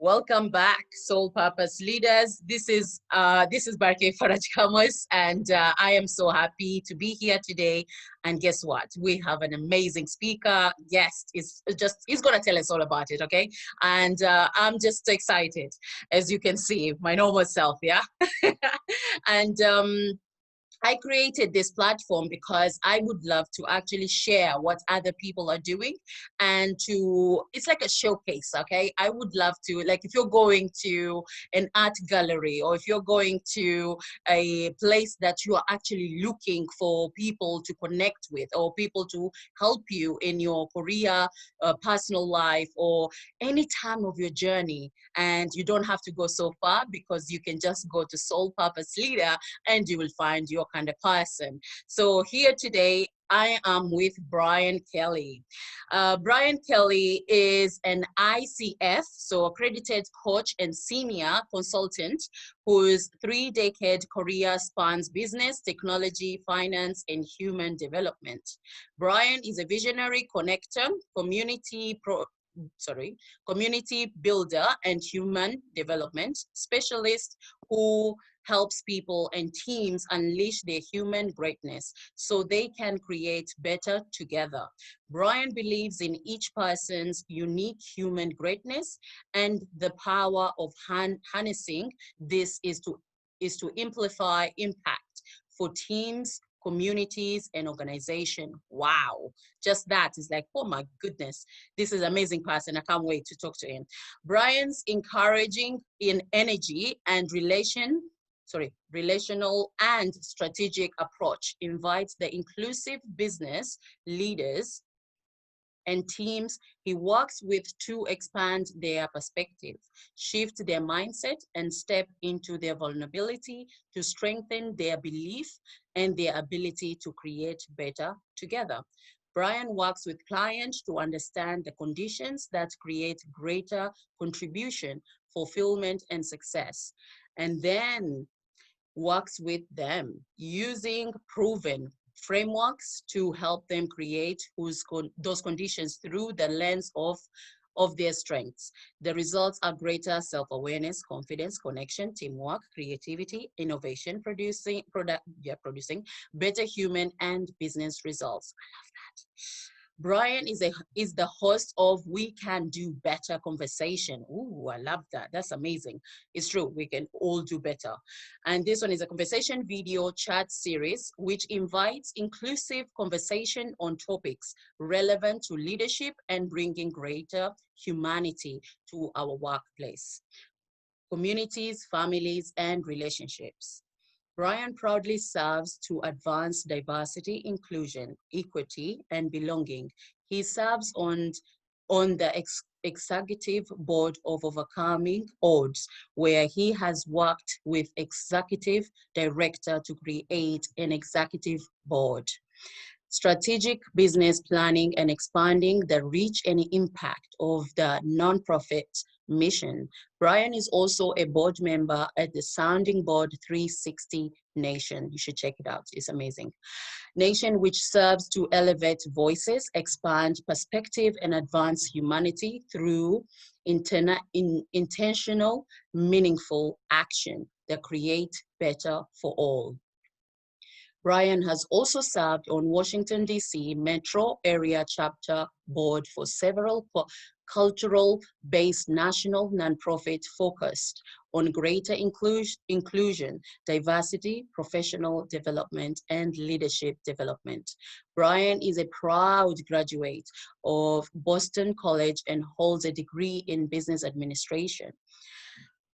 Welcome back, Soul Purpose Leaders. This is Barke Faraj Kamas, and I am so happy to be here today. And guess what? We have an amazing speaker guest. He's gonna tell us all about it, okay? And I'm just excited, as you can see, my normal self, yeah. and I created this platform because I would love to actually share what other people are doing and it's like a showcase, okay? I would love to, like, if you're going to an art gallery or if you're going to a place that you are actually looking for people to connect with or people to help you in your career, personal life, or any time of your journey, and you don't have to go so far because you can just go to Soul Purpose Leader and you will find your kind of person. So here today, I am with Brian Kelly. Brian Kelly is an ICF, so accredited coach and senior consultant, whose 3-decade career spans business, technology, finance, and human development. Brian is a visionary connector, community builder, and human development specialist who helps people and teams unleash their human greatness so they can create better together. Brian believes in each person's unique human greatness, and the power of harnessing this is to amplify impact for teams, communities, and organization. Wow. Just that is like, oh my goodness, this is an amazing person. I can't wait to talk to him. Brian's encouraging in energy and relational and strategic approach invites the inclusive business leaders and teams he works with to expand their perspective, shift their mindset, and step into their vulnerability to strengthen their belief and their ability to create better together. Brian works with clients to understand the conditions that create greater contribution, fulfillment, and success, and then works with them using proven frameworks to help them create those conditions through the lens of their strengths. The results are greater self-awareness, confidence, connection, teamwork, creativity, innovation, producing better human and business results. I love that. Brian is the host of We Can Do Better Conversation. Ooh, I love that. That's amazing. It's true. We can all do better. And this one is a conversation video chat series, which invites inclusive conversation on topics relevant to leadership and bringing greater humanity to our workplace, communities, families, and relationships. Brian proudly serves to advance diversity, inclusion, equity, and belonging. He serves on the executive board of Overcoming Odds, where he has worked with executive director to create an executive board, strategic business planning, and expanding the reach and impact of the nonprofit mission. Brian is also a board member at the Sounding Board 360 Nation. You should check it out. It's amazing. Nation, which serves to elevate voices, expand perspective, and advance humanity through intentional, meaningful action that create better for all. Brian has also served on Washington, D.C. Metro Area Chapter Board for several cultural-based national nonprofit focused on greater inclusion, diversity, professional development, and leadership development. Brian is a proud graduate of Boston College and holds a degree in business administration.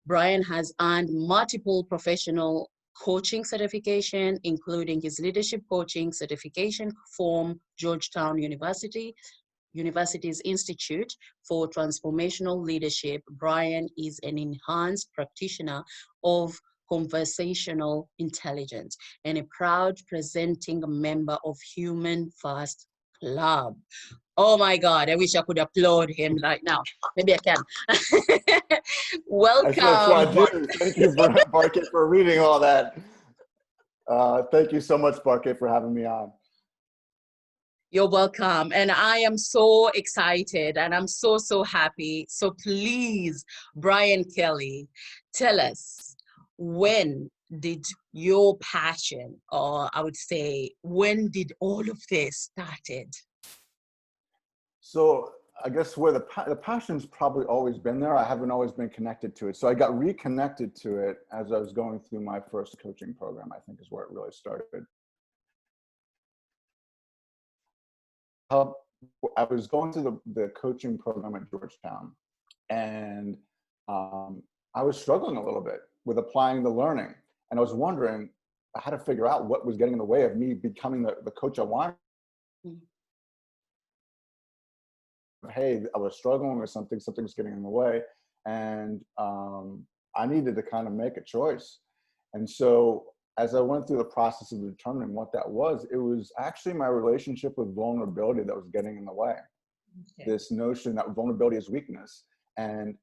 Brian has earned multiple professional coaching certification, including his leadership coaching certification from Georgetown University's Institute for Transformational Leadership. Brian is an enhanced practitioner of conversational intelligence and a proud presenting member of Human First Club. Oh my God, I wish I could applaud him right now. Maybe I can. Welcome. I do. Thank you, Barke, for reading all that. Thank you so much, Barke, for having me on. You're welcome. And I am so excited and I'm so, so happy. So please, Brian Kelly, tell us, when did your passion, or I would say, when did all of this started? So I guess where the passion's probably always been there. I haven't always been connected to it. So I got reconnected to it as I was going through my first coaching program, I think is where it really started. I was going through the coaching program at Georgetown, and I was struggling a little bit with applying the learning. And I was wondering, I had to figure out what was getting in the way of me becoming the coach I wanted. Mm. Hey, I was struggling with something's getting in the way. And I needed to kind of make a choice. And so as I went through the process of determining what that was, it was actually my relationship with vulnerability that was getting in the way. Okay. This notion that vulnerability is weakness. And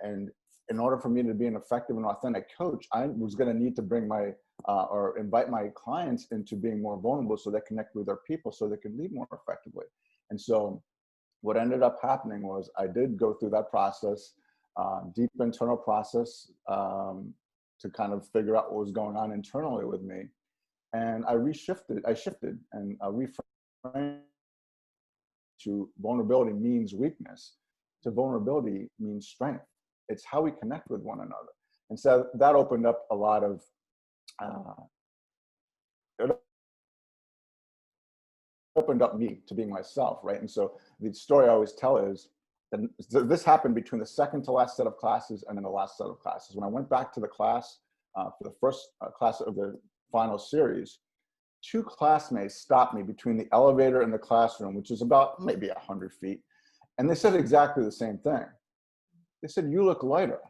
in order for me to be an effective and authentic coach, I was going to need to bring my or invite my clients into being more vulnerable so they connect with their people so they can lead more effectively. And so what ended up happening was I did go through that process, deep internal process, to kind of figure out what was going on internally with me. And I shifted and reframed to vulnerability means weakness, to vulnerability means strength. It's how we connect with one another. And so that opened up a lot of, it opened up me to being myself, right? And so the story I always tell is that this happened between the second to last set of classes and then the last set of classes. When I went back to the class for the first class of the final series, two classmates stopped me between the elevator and the classroom, which is about maybe 100 feet. And they said exactly the same thing. They said, "You look lighter."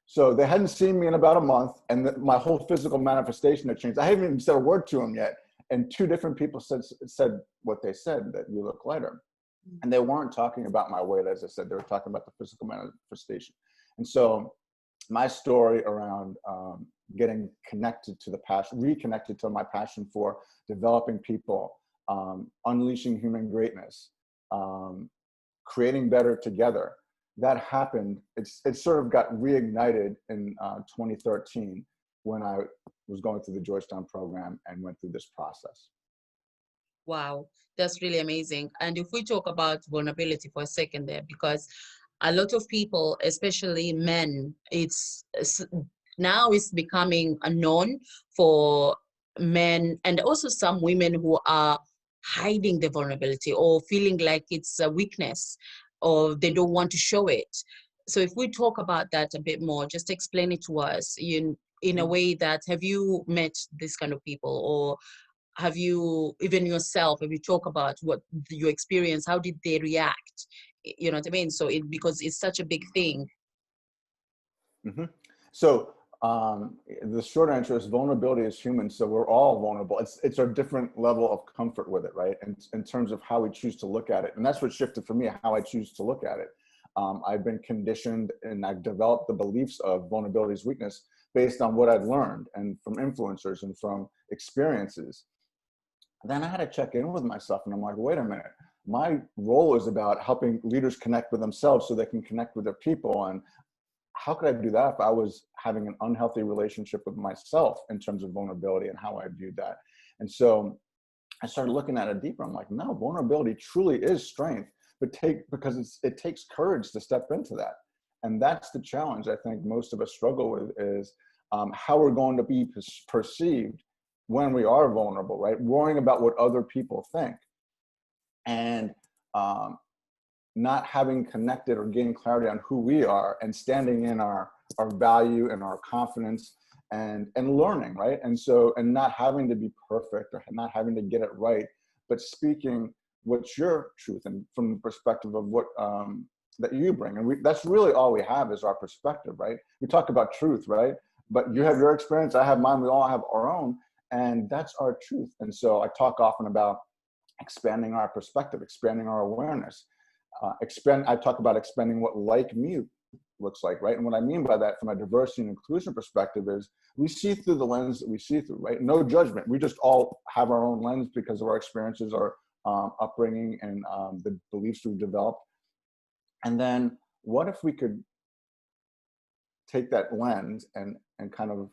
So they hadn't seen me in about a month, and my whole physical manifestation had changed. I haven't even said a word to them yet. And two different people said what they said, that you look lighter. And they weren't talking about my weight, as I said, they were talking about the physical manifestation. And so my story around getting connected to the passion, reconnected to my passion for developing people, unleashing human greatness, creating better together, that happened. It sort of got reignited in 2013 when I was going through the Georgetown program and went through this process. Wow, that's really amazing. And if we talk about vulnerability for a second there, because a lot of people, especially men, now it's becoming a known for men and also some women who are hiding the vulnerability or feeling like it's a weakness or they don't want to show it. So if we talk about that a bit more, just explain it to us in a way that, have you met this kind of people, or have you, even yourself, have you talk about what your experience, how did they react? You know what I mean? So because it's such a big thing. Mm-hmm. So the short answer is vulnerability is human. So we're all vulnerable. It's a different level of comfort with it, right? And in terms of how we choose to look at it. And that's what shifted for me, how I choose to look at it. I've been conditioned and I've developed the beliefs of vulnerability is weakness based on what I've learned and from influencers and from experiences. Then I had to check in with myself and I'm like, wait a minute, my role is about helping leaders connect with themselves so they can connect with their people. And how could I do that if I was having an unhealthy relationship with myself in terms of vulnerability and how I viewed that? And so I started looking at it deeper. I'm like, no, vulnerability truly is strength, but because it takes courage to step into that. And that's the challenge I think most of us struggle with is how we're going to be perceived when we are vulnerable, right? Worrying about what other people think. And not having connected or gained clarity on who we are and standing in our value and our confidence and learning, right? And so, and not having to be perfect or not having to get it right, but speaking what's your truth and from the perspective of what that you bring. And that's really all we have is our perspective, right? We talk about truth, right? But you have your experience, I have mine, we all have our own, and that's our truth. And so I talk often about expanding our perspective, expanding our awareness. I talk about expanding what like me looks like, right? And what I mean by that from a diversity and inclusion perspective is we see through the lens that we see through, right? No judgment. We just all have our own lens because of our experiences, our upbringing and the beliefs we've developed. And then what if we could take that lens and kind of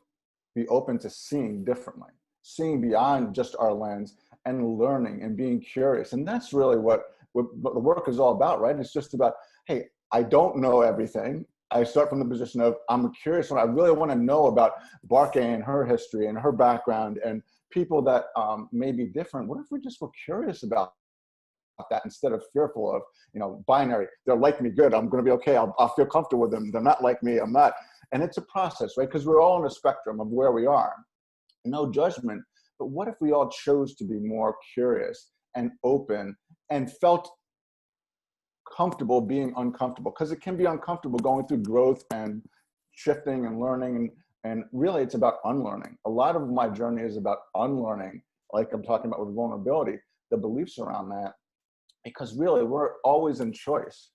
be open to seeing differently, seeing beyond just our lens and learning and being curious. And that's really what the work is all about, right? It's just about, hey, I don't know everything. I start from the position of I'm curious, and I really want to know about Barke and her history and her background and people that may be different. What if we just were curious about that instead of fearful of, binary? They're like me, good, I'm going to be okay. I'll feel comfortable with them. They're not like me, I'm not. And it's a process, right? Because we're all on a spectrum of where we are. No judgment. But what if we all chose to be more curious and open and felt comfortable being uncomfortable? Because it can be uncomfortable going through growth and shifting and learning. And really, it's about unlearning. A lot of my journey is about unlearning, like I'm talking about with vulnerability, the beliefs around that, because really, we're always in choice.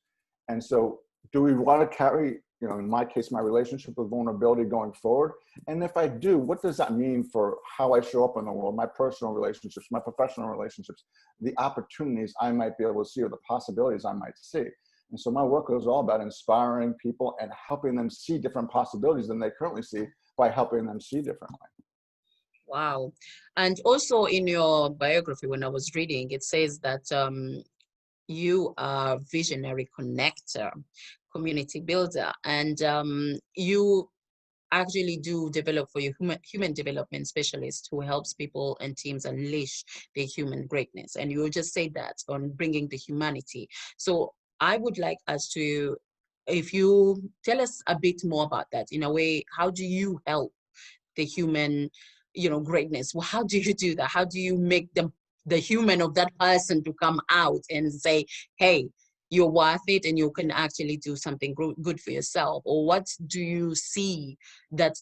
And so do we want to carry, in my case, my relationship with vulnerability going forward? And if I do, what does that mean for how I show up in the world, my personal relationships, my professional relationships, the opportunities I might be able to see or the possibilities I might see? And so my work is all about inspiring people and helping them see different possibilities than they currently see by helping them see differently. Wow. And also in your biography, when I was reading, it says that you are visionary connector, community builder, and you actually do develop for your human development specialist who helps people and teams unleash their human greatness. And you just say that on bringing the humanity. So I would like us to, if you tell us a bit more about that, in a way, how do you help the human, greatness? Well, how do you do that? How do you make the human of that person to come out and say, hey, you're worth it and you can actually do something good for yourself? Or what do you see that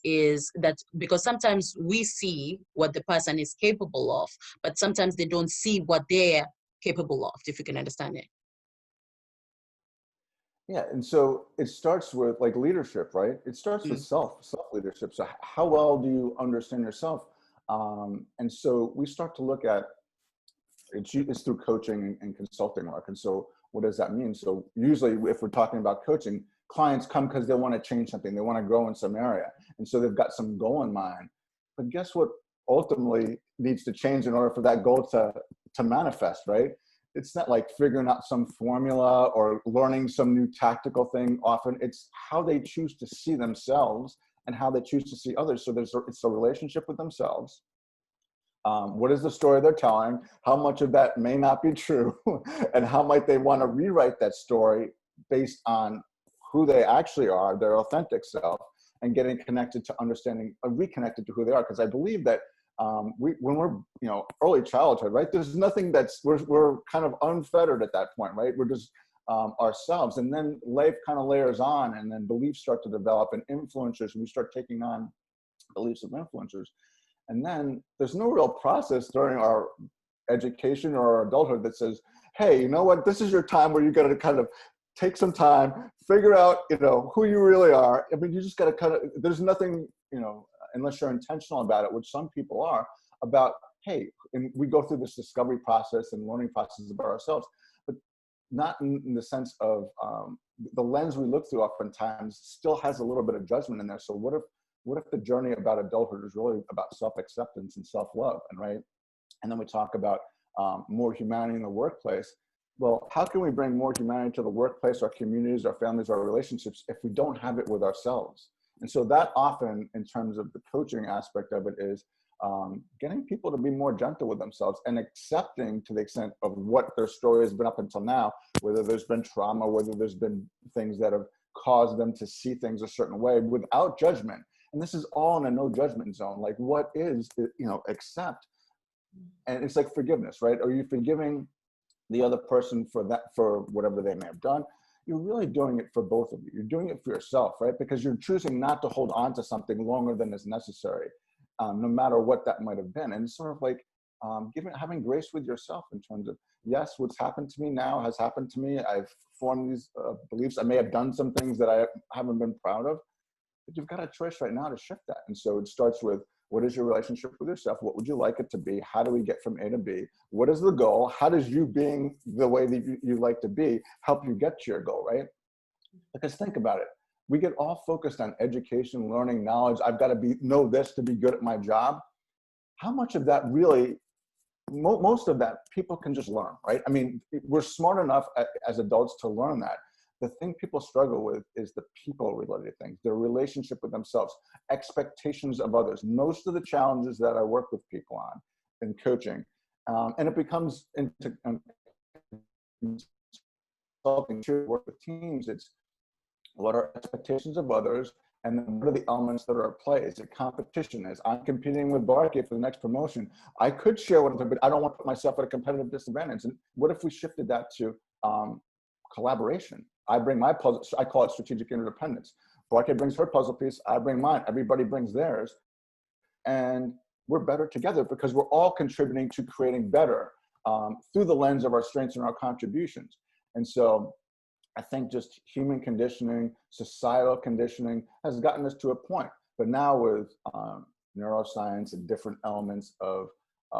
because sometimes we see what the person is capable of, but sometimes they don't see what they're capable of, if you can understand it. Yeah, and so it starts with like leadership, right? It starts with self leadership. So how well do you understand yourself? And so we start to look at it's through coaching and consulting work. And so what does that mean? So usually if we're talking about coaching, clients come because they want to change something. They want to grow in some area. And so they've got some goal in mind. But guess what ultimately needs to change in order for that goal to manifest, right? It's not like figuring out some formula or learning some new tactical thing. Often it's how they choose to see themselves and how they choose to see others. So it's a relationship with themselves. What is the story they're telling? How much of that may not be true? And how might they want to rewrite that story based on who they actually are, their authentic self, and getting connected to understanding, reconnected to who they are? Because I believe that when we're, early childhood, right? There's nothing we're kind of unfettered at that point, right? We're just ourselves. And then life kind of layers on, and then beliefs start to develop, and influencers, we start taking on beliefs of influencers. And then there's no real process during our education or our adulthood that says, hey, you know what, this is your time where you got to kind of take some time, figure out, who you really are. I mean, you just got to kind of, there's nothing, unless you're intentional about it, which some people are, about, hey, and we go through this discovery process and learning process about ourselves, but not in the sense of the lens we look through oftentimes still has a little bit of judgment in there. So what if the journey about adulthood is really about self-acceptance and self-love, and then we talk about more humanity in the workplace. Well, how can we bring more humanity to the workplace, our communities, our families, our relationships, if we don't have it with ourselves? And so that often, in terms of the coaching aspect of it, is getting people to be more gentle with themselves and accepting, to the extent of what their story has been up until now, whether there's been trauma, whether there's been things that have caused them to see things a certain way, without judgment. And this is all in a no judgment zone. Like, what is, accept. And it's like forgiveness, right? Are you forgiving the other person for whatever they may have done? You're really doing it for both of you. You're doing it for yourself, right? Because you're choosing not to hold on to something longer than is necessary, no matter what that might have been. And it's sort of like having grace with yourself in terms of, yes, what's happened to me now has happened to me. I've formed these beliefs. I may have done some things that I haven't been proud of, but you've got a choice right now to shift that. And so it starts with What is your relationship with yourself? What would you like it to be? How do we get from A to B? What is the goal? How does you being the way that you like to be help you get to your goal, right? Because think about it. We get all focused on education, learning, knowledge. I've got to know this to be good at my job. How much of that really, most of that people can just learn, right? I mean, we're smart enough as adults to learn that. The thing people struggle with is the people-related things, their relationship with themselves, expectations of others. Most of the challenges that I work with people on in coaching, and it becomes into consulting to work with teams, it's what are expectations of others, and then what are the elements that are at play? Is it competition? Is I'm competing with Barkey for the next promotion? I could share with them, but I don't want to put myself at a competitive disadvantage. And what if we shifted that to collaboration? I bring my puzzle, I call it strategic interdependence. Barkey brings her puzzle piece, I bring mine, everybody brings theirs. And we're better together because we're all contributing to creating better through the lens of our strengths and our contributions. And so I think just human conditioning, societal conditioning has gotten us to a point. But now with neuroscience and different elements of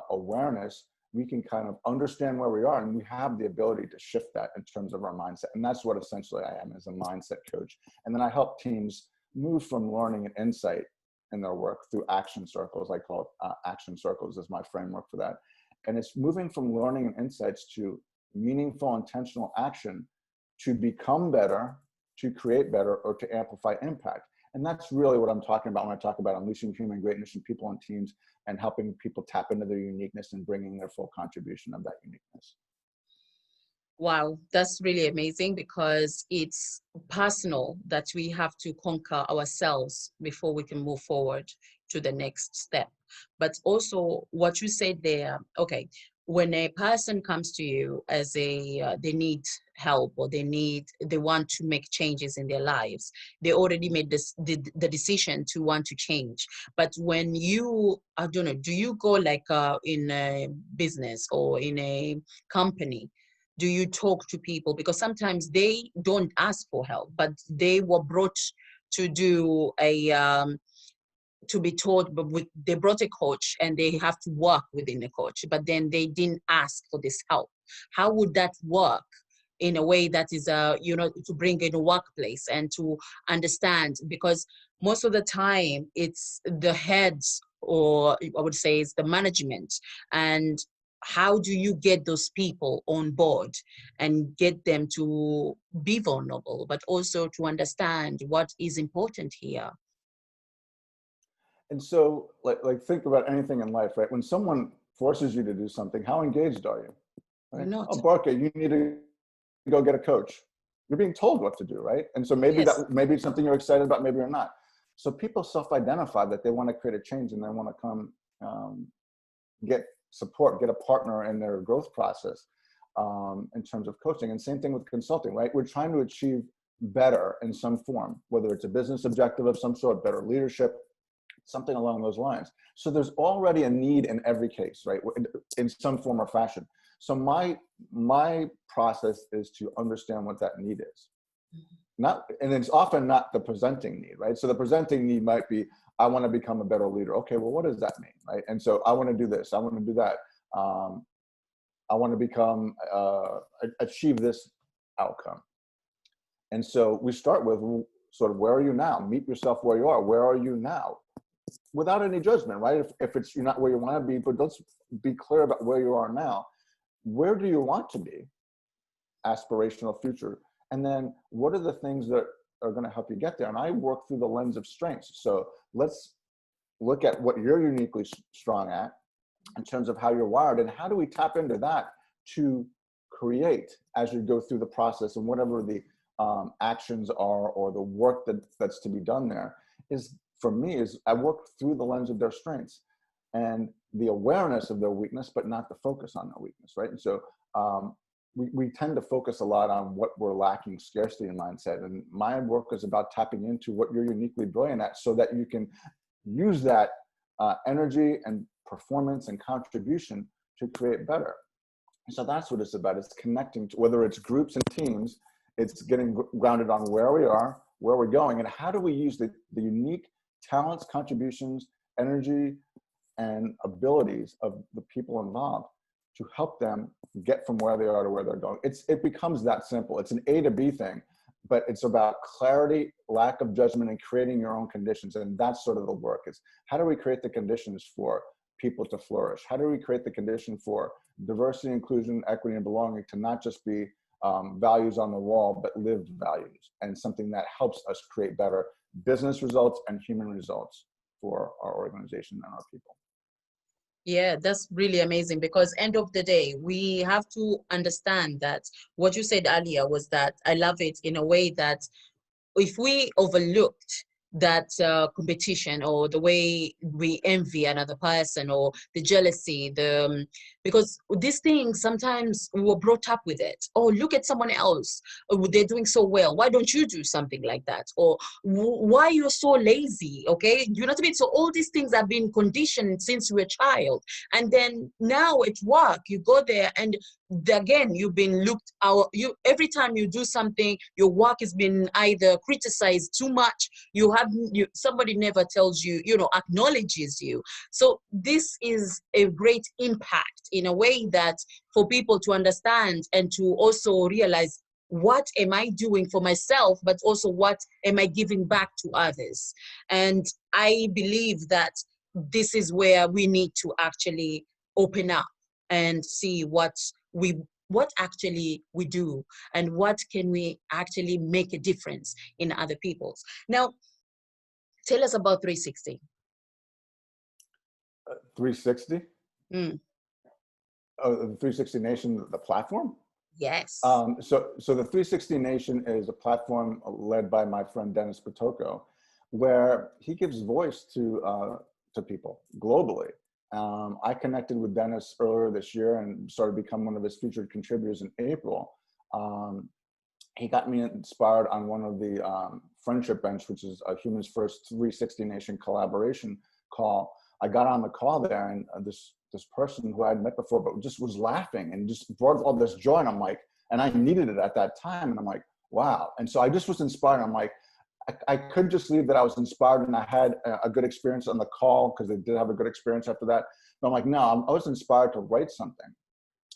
awareness, we can kind of understand where we are, and we have the ability to shift that in terms of our mindset. And that's what essentially I am, as a mindset coach. And then I help teams move from learning and insight in their work through action circles. I call it action circles as my framework for that. And it's moving from learning and insights to meaningful, intentional action to become better, to create better, or to amplify impact. And that's really what I'm talking about when I talk about unleashing human greatness in people and teams and helping people tap into their uniqueness and bringing their full contribution of that uniqueness. Wow, that's really amazing, because it's personal that we have to conquer ourselves before we can move forward to the next step. But also what you said there, okay, when a person comes to you as they need help, or they want to make changes in their lives, they already made the decision to want to change. But when you, I don't know, do you go like in a business or in a company, do you talk to people? Because sometimes they don't ask for help, but they were brought to do to be taught, but they brought a coach and they have to work within a coach, but then they didn't ask for this help. How would that work in a way that is, to bring in a workplace and to understand? Because most of the time it's the heads, or I would say it's the management. And how do you get those people on board and get them to be vulnerable, but also to understand what is important here? And so, like think about anything in life, right? When someone forces you to do something, how engaged are you? You're Right? not. Oh, Barker, you need to go get a coach. You're being told what to do, right? And so maybe Yes. maybe it's something you're excited about, maybe you're not. So people self-identify that they want to create a change and they want to come get support, get a partner in their growth process in terms of coaching. And same thing with consulting, right? We're trying to achieve better in some form, whether it's a business objective of some sort, better leadership, something along those lines. So there's already a need in every case, right? In some form or fashion. So my process is to understand what that need is. And it's often not the presenting need, right? So the presenting need might be, I want to become a better leader. Okay, well, what does that mean, right? And so I want to do this, I want to do that. I want to become, achieve this outcome. And so we start with sort of, where are you now? Meet yourself where you are. Where are you now? Without any judgment, right? If it's you're not where you want to be, but let's be clear about where you are now. Where do you want to be? Aspirational future. And then what are the things that are going to help you get there? And I work through the lens of strengths. So let's look at what you're uniquely strong at in terms of how you're wired, and how do we tap into that to create as you go through the process, and whatever the actions are, or the work that's to be done there is, for me, is I work through the lens of their strengths and the awareness of their weakness, but not the focus on their weakness, right? And so we tend to focus a lot on what we're lacking, scarcity in mindset. And my work is about tapping into what you're uniquely brilliant at, so that you can use that energy and performance and contribution to create better. So that's what it's about. It's connecting to, whether it's groups and teams, it's getting grounded on where we are, where we're going, and how do we use the unique talents, contributions, energy and abilities of the people involved to help them get from where they are to where they're going. It becomes that simple. It's an A to B thing, but it's about clarity, lack of judgment, and creating your own conditions. And that's sort of the work, is how do we create the conditions for people to flourish? How do we create the condition for diversity, inclusion, equity, and belonging to not just be values on the wall, but lived values, and something that helps us create better business results and human results for our organization and our people. Yeah, that's really amazing, because end of the day, we have to understand that what you said earlier was that I love it in a way that if we overlooked that competition, or the way we envy another person, or the jealousy, because these things, sometimes we were brought up with it. Oh, look at someone else. Oh, they're doing so well. Why don't you do something like that? Or why you're so lazy? Okay. You know what I mean? So all these things have been conditioned since you were a child. And then now at work, you go there and again, you've been looked out. Every time you do something, your work has been either criticized too much. Somebody never tells you, acknowledges you. So this is a great impact, in a way that for people to understand and to also realize, what am I doing for myself, but also what am I giving back to others? And I believe that this is where we need to actually open up and see what actually we do, and what can we actually make a difference in other people's. Now, tell us about 360. 360? Mm. Oh, the 360 Nation, the platform? Yes. So the 360 Nation is a platform led by my friend Dennis Patoko, where he gives voice to people globally. I connected with Dennis earlier this year and started to become one of his featured contributors in April. He got me inspired on one of the Friendship Bench, which is a Humans First 360 Nation collaboration call. I got on the call there, and this person who I had met before, but just was laughing and just brought all this joy. And I'm like, and I needed it at that time. And I'm like, wow. And so I just was inspired. I'm like, I couldn't just leave that I was inspired and I had a good experience on the call, because they did have a good experience after that. But I'm like, no, I was inspired to write something.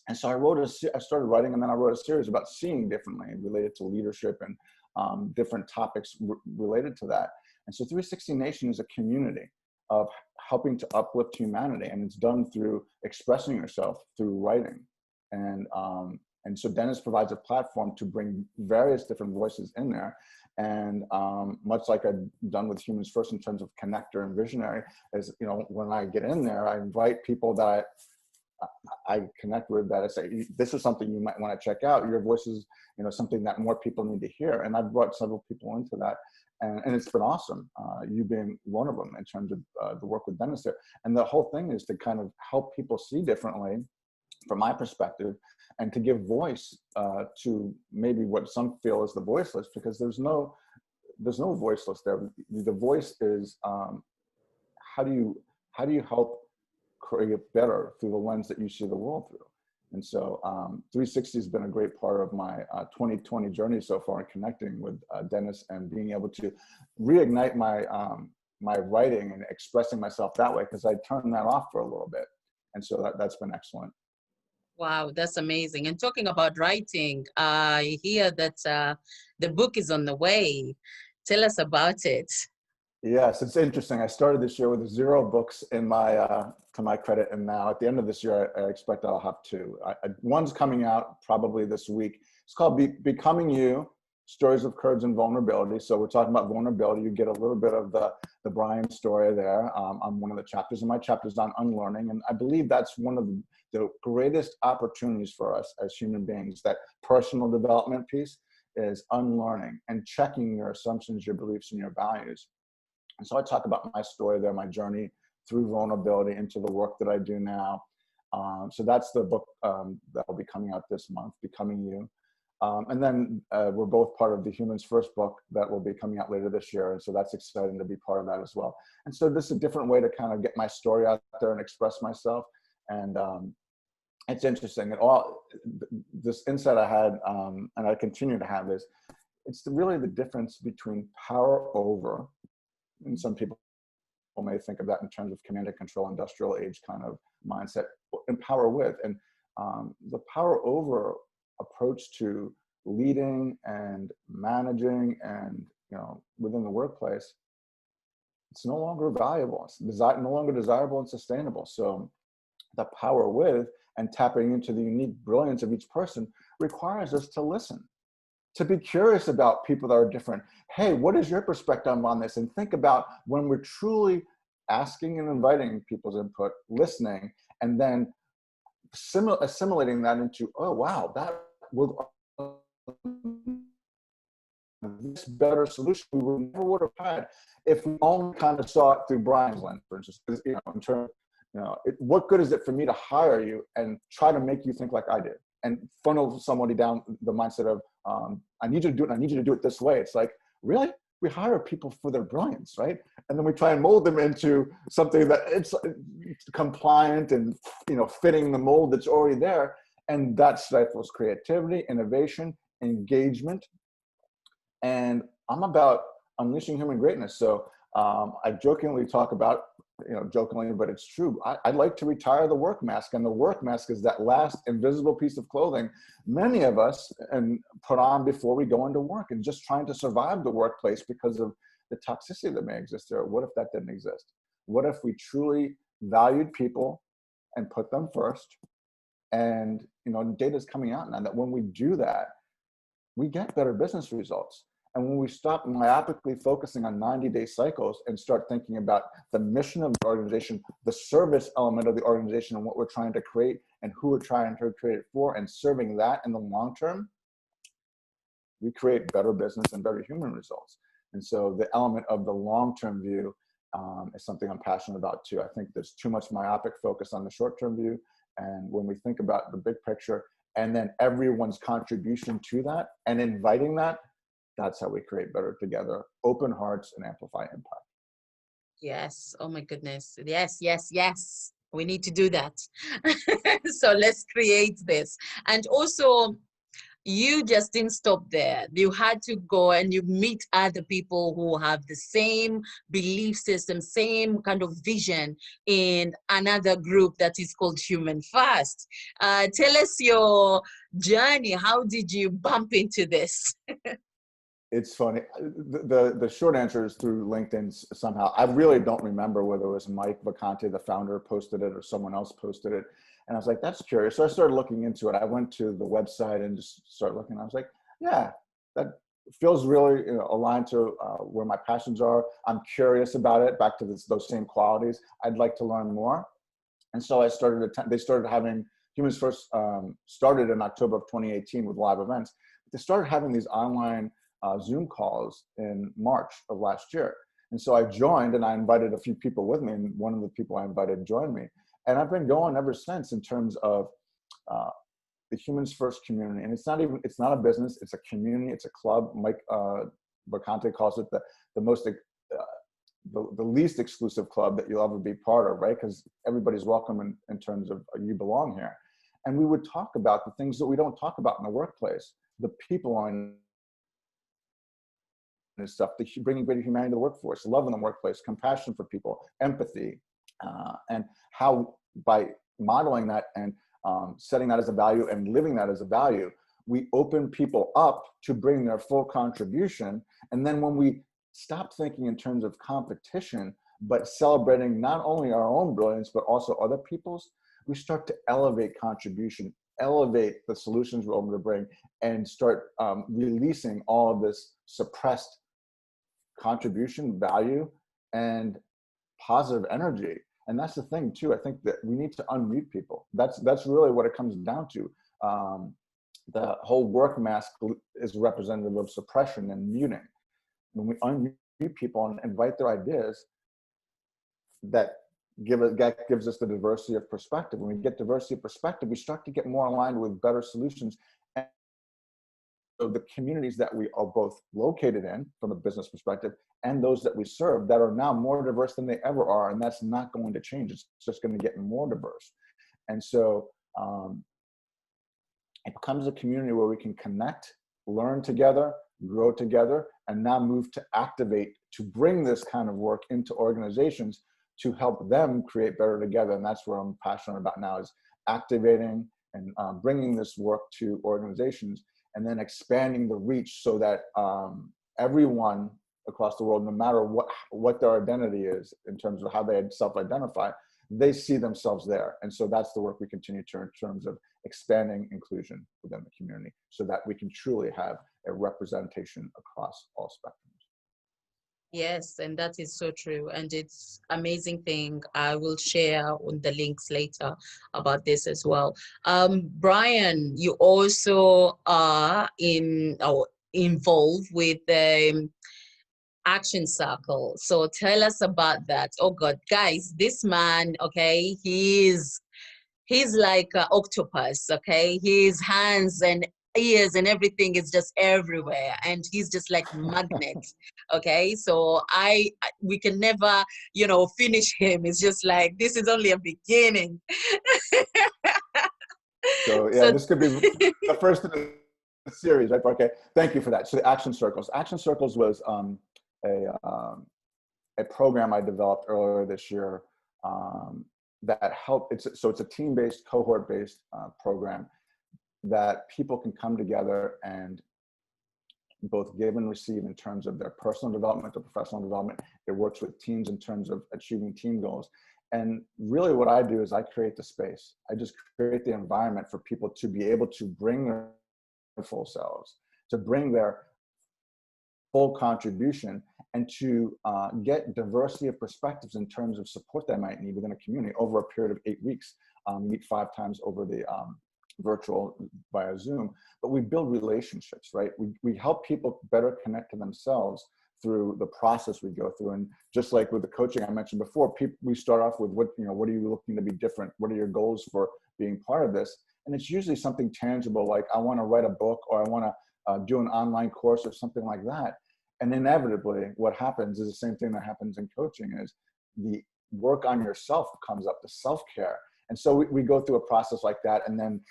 And so I started writing, and then I wrote a series about seeing differently, related to leadership and different topics related to that. And so 360 Nation is a community of helping to uplift humanity, and it's done through expressing yourself through writing. And so Dennis provides a platform to bring various different voices in there. And much like I've done with Humans First in terms of connector and visionary, is, when I get in there, I invite people that I connect with, that I say, this is something you might want to check out. Your voice is, something that more people need to hear. And I've brought several people into that. And it's been awesome, you being one of them, in terms of the work with Dennis there. And the whole thing is to kind of help people see differently from my perspective, and to give voice to maybe what some feel is the voiceless, because there's no voiceless there. The voice is, how do you help create better through the lens that you see the world through? And so 360 has been a great part of my 2020 journey so far, in connecting with Dennis and being able to reignite my my writing and expressing myself that way, because I turned that off for a little bit. And so that's been excellent. Wow, that's amazing. And talking about writing, I hear that the book is on the way. Tell us about it. Yes, it's interesting. I started this year with 0 books in my to my credit, and now at the end of this year, I expect I'll have 2. One's coming out probably this week. It's called Becoming You: Stories of Courage and Vulnerability. So we're talking about vulnerability. You get a little bit of the Brian story there on one of the chapters, and my chapter is on unlearning. And I believe that's one of the greatest opportunities for us as human beings. That personal development piece is unlearning and checking your assumptions, your beliefs, and your values. And so I talk about my story there, my journey through vulnerability into the work that I do now. So that's the book that will be coming out this month, Becoming You. And then we're both part of the Humans First book that will be coming out later this year. And so that's exciting to be part of that as well. And so this is a different way to kind of get my story out there and express myself. And it's interesting. This insight I had, and I continue to have, is it's really the difference between power over, and some people may think of that in terms of command and control, industrial age kind of mindset. Empower with, and the power over approach to leading and managing and, within the workplace, it's no longer valuable. It's no longer desirable and sustainable. So the power with and tapping into the unique brilliance of each person requires us to listen, to be curious about people that are different. Hey, what is your perspective on this? And think about when we're truly asking and inviting people's input, listening, and then assimilating that into, oh, wow, that will this better solution we never would have had if we only kind of saw it through Brian's lens, for instance. In terms, what good is it for me to hire you and try to make you think like I did, and funnel somebody down the mindset of, I need you to do it, and I need you to do it this way. It's like, really? We hire people for their brilliance, right? And then we try and mold them into something that it's compliant and, fitting the mold that's already there. And that stifles creativity, innovation, engagement. And I'm about unleashing human greatness. So I jokingly talk about, jokingly, but it's true. I'd like to retire the work mask. And the work mask is that last invisible piece of clothing many of us put on before we go into work, and just trying to survive the workplace because of the toxicity that may exist there. What if that didn't exist? What if we truly valued people and put them first? And, data's coming out now that when we do that, we get better business results. And when we stop myopically focusing on 90-day cycles and start thinking about the mission of the organization, the service element of the organization, and what we're trying to create and who we're trying to create it for, and serving that in the long term, we create better business and better human results. And so the element of the long-term view is something I'm passionate about too. I think there's too much myopic focus on the short-term view. And when we think about the big picture and then everyone's contribution to that and inviting that, that's how we create better together, open hearts, and amplify impact. Yes. Oh my goodness. Yes, yes, yes. We need to do that. So let's create this. And also, you just didn't stop there. You had to go and you meet other people who have the same belief system, same kind of vision in another group that is called Human First. Tell us your journey. How did you bump into this? It's funny. The short answer is through LinkedIn somehow. I really don't remember whether it was Mike Vacante, the founder, posted it or someone else posted it. And I was like, that's curious. So I started looking into it. I went to the website and just started looking. I was like, yeah, that feels really aligned to where my passions are. I'm curious about it, back to those same qualities. I'd like to learn more. And so I started, they started having, Humans First started in October of 2018 with live events. They started having these online Zoom calls in March of last year. And so I joined, and I invited a few people with me, and one of the people I invited joined me. And I've been going ever since in terms of the Humans First community. And it's not a business, it's a community, it's a club. Mike Vacante calls it the least exclusive club that you'll ever be part of, right? Because everybody's welcome in terms of you belong here. And we would talk about the things that we don't talk about in the workplace, the people on and stuff, bringing greater humanity to the workforce, love in the workplace, compassion for people, empathy, and how by modeling that and setting that as a value and living that as a value, we open people up to bring their full contribution. And then when we stop thinking in terms of competition, but celebrating not only our own brilliance, but also other people's, we start to elevate contribution, elevate the solutions we're able to bring, and start releasing all of this suppressed contribution, value, and positive energy. And that's the thing too. I think that we need to unmute people. That's really what it comes down to. The whole work mask is representative of suppression and muting. When we unmute people and invite their ideas, that gives us the diversity of perspective. When we get diversity of perspective, we start to get more aligned with better solutions. And so the communities that we are both located in from a business perspective and those that we serve that are now more diverse than they ever are. And that's not going to change. It's just going to get more diverse. And so it becomes a community where we can connect, learn together, grow together, and now move to activate, to bring this kind of work into organizations to help them create better together. And that's what I'm passionate about now, is activating and bringing this work to organizations, and then expanding the reach so that everyone across the world, no matter what their identity is in terms of how they self-identify, they see themselves there. And so that's the work we continue to in terms of expanding inclusion within the community so that we can truly have a representation across all spectrums. Yes, and that is so true. And it's amazing thing. I will share on the links later about this as well. Brian, you also are involved with the Action Circle. So tell us about that. Oh God, guys, this man, okay, he's like an octopus, okay? His hands and ears and everything is just everywhere, and he's just like magnet, okay? So we can never, finish him. It's just like, this is only a beginning. So yeah, So this could be the first in the series, right? Okay, thank you for that. So the Action Circles. Action Circles was a program I developed earlier this year that helped. It's a team-based, cohort-based program that people can come together and both give and receive in terms of their personal development or professional development. It works with teams in terms of achieving team goals. And really what I do is I create the space. I just create the environment for people to be able to bring their full selves, to bring their full contribution, and to get diversity of perspectives in terms of support they might need within a community over a period of 8 weeks. Meet 5 times over the virtual via Zoom, but we build relationships, right? We help people better connect to themselves through the process we go through. And just like with the coaching I mentioned before, we start off with what are you looking to be different? What are your goals for being part of this? And it's usually something tangible, like I want to write a book, or I want to do an online course or something like that. And inevitably what happens is the same thing that happens in coaching, is the work on yourself comes up, the self-care. And so we go through a process like that, and then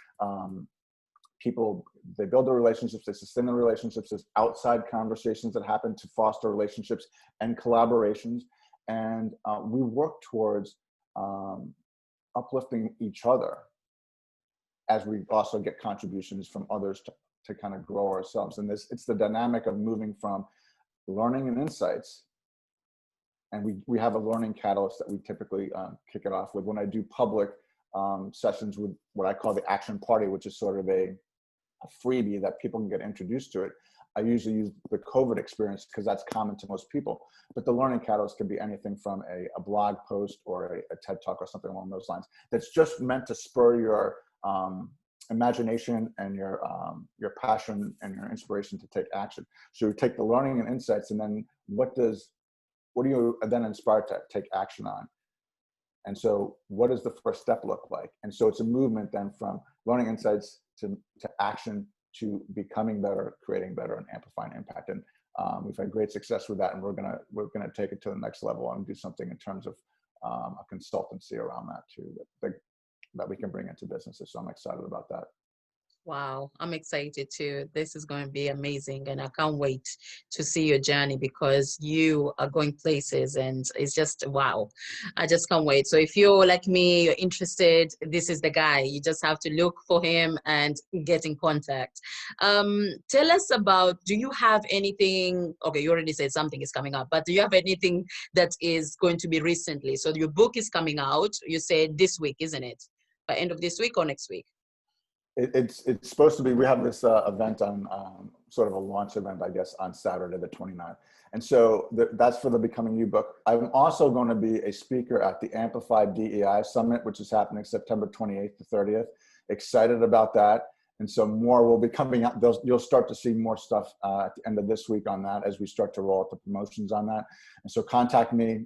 people, they build their relationships, they sustain their relationships. There's outside conversations that happen to foster relationships and collaborations. And we work towards uplifting each other as we also get contributions from others to kind of grow ourselves. And it's the dynamic of moving from learning and insights. And we have a learning catalyst that we typically kick it off with. When I do public sessions with what I call the action party, which is sort of a freebie that people can get introduced to it, I usually use the COVID experience because that's common to most people. But the learning catalyst can be anything from a blog post or a TED Talk or something along those lines that's just meant to spur your imagination and your passion and your inspiration to take action. So you take the learning and insights, and then what do you then inspire to take action on? And so what does the first step look like? And so it's a movement then from learning insights to action, to becoming better, creating better, and amplifying impact. And we've had great success with that, and we're gonna take it to the next level and do something in terms of a consultancy around that too, that we can bring into businesses. So I'm excited about that. wow, I'm excited too. This is going to be amazing, and I can't wait to see your journey, because you are going places and it's just wow. I just can't wait. So if you're like me, you're interested, this is the guy. You just have to look for him and get in contact. Tell us about, do you have anything, okay, you already said something is coming up, but do you have anything that is going to be recently? So your book is coming out, you said this week, isn't it? By end of this week or next week? It's supposed to be, we have this event on sort of a launch event, I guess, on Saturday, the 29th. And so that's for the Becoming You book. I'm also going to be a speaker at the Amplified DEI Summit, which is happening September 28th to 30th. Excited about that. And so more will be coming out. You'll start to see more stuff at the end of this week on that as we start to roll out the promotions on that. And so contact me.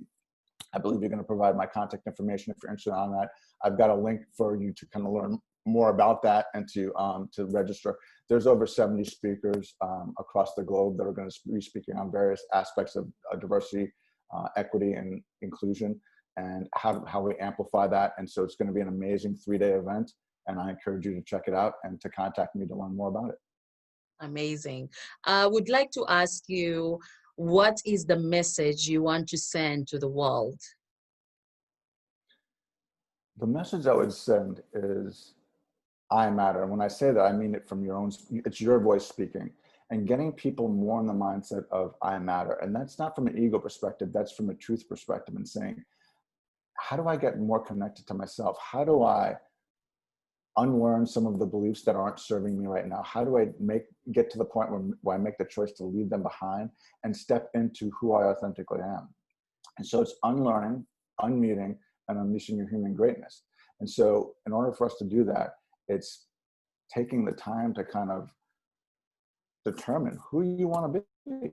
I believe you're going to provide my contact information if you're interested on that. I've got a link for you to kind of learn more about that and to register. There's over 70 speakers across the globe that are going to be speaking on various aspects of diversity, equity, and inclusion, and how we amplify that. And so it's going to be an amazing 3-day event, and I encourage you to check it out and to contact me to learn more about it. Amazing. I would like to ask you, what is the message you want to send to the world? The message I would send is I matter. And when I say that, I mean it from your own, it's your voice speaking, and getting people more in the mindset of I matter. And that's not from an ego perspective, that's from a truth perspective, and saying, how do I get more connected to myself? How do I unlearn some of the beliefs that aren't serving me right now? How do I get to the point where I make the choice to leave them behind and step into who I authentically am? And so it's unlearning, unmuting, and unleashing your human greatness. And so in order for us to do that, it's taking the time to kind of determine who you want to be.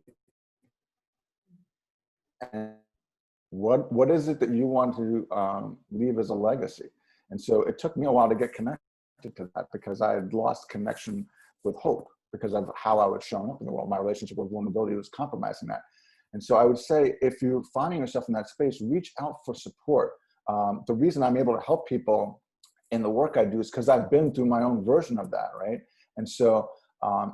And what is it that you want to leave as a legacy? And so it took me a while to get connected to that, because I had lost connection with hope because of how I was showing up in the world. My relationship with vulnerability was compromising that. And so I would say, if you're finding yourself in that space, reach out for support. The reason I'm able to help people in the work I do is because I've been through my own version of that, right? And so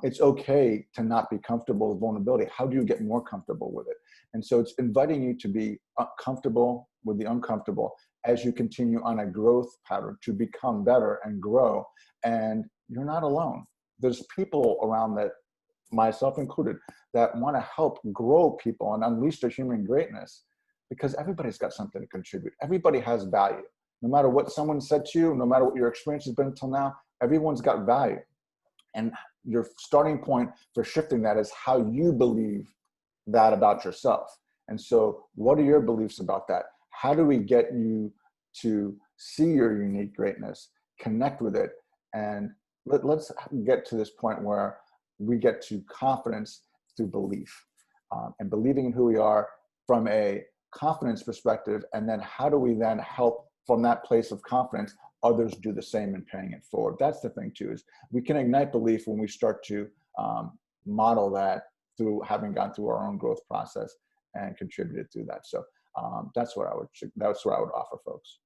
it's okay to not be comfortable with vulnerability. How do you get more comfortable with it? And so it's inviting you to be comfortable with the uncomfortable as you continue on a growth pattern to become better and grow. And you're not alone. There's people around that, myself included, that want to help grow people and unleash their human greatness, because everybody's got something to contribute. Everybody has value. No matter what someone said to you, no matter what your experience has been until now, everyone's got value. And your starting point for shifting that is how you believe that about yourself. And so what are your beliefs about that? How do we get you to see your unique greatness, connect with it, and let's get to this point where we get to confidence through belief, and believing in who we are from a confidence perspective. And then how do we then help from that place of confidence others do the same and paying it forward? That's the thing too, is we can ignite belief when we start to model that through having gone through our own growth process and contributed through that. So that's what I would offer folks.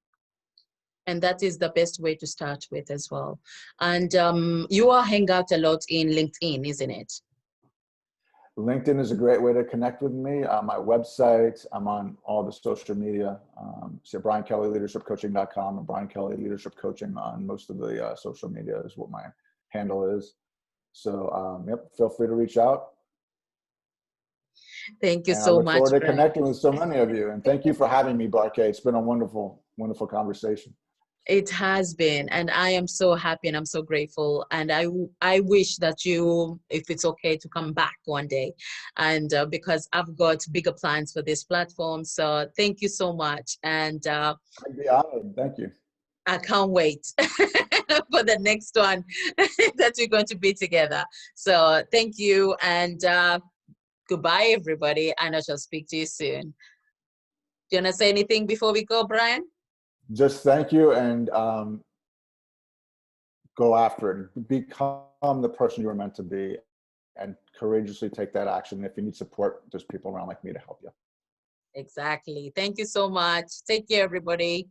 And that is the best way to start with as well. And you all hang out a lot in LinkedIn, isn't it? LinkedIn is a great way to connect with me. My website, I'm on all the social media. So BrianKellyLeadershipCoaching.com and Brian Kelly Leadership Coaching on most of the social media is what my handle is. So yep, feel free to reach out. Thank you And I so look much, forward to Brian. connecting with so many of you. And thank you for having me, Barkay. It's been a wonderful, wonderful conversation. It has been, and I am so happy and I'm so grateful. And I wish that you, if it's okay, to come back one day, and because I've got bigger plans for this platform. So thank you so much, and I'd be honored. Thank you. I can't wait for the next one that we're going to be together. So thank you, and goodbye, everybody, and I shall speak to you soon. Do you want to say anything before we go, Brian? Just thank you, and go after it. Become the person you were meant to be, and courageously take that action. If you need support, there's people around like me to help you. Exactly. Thank you so much. Take care, everybody.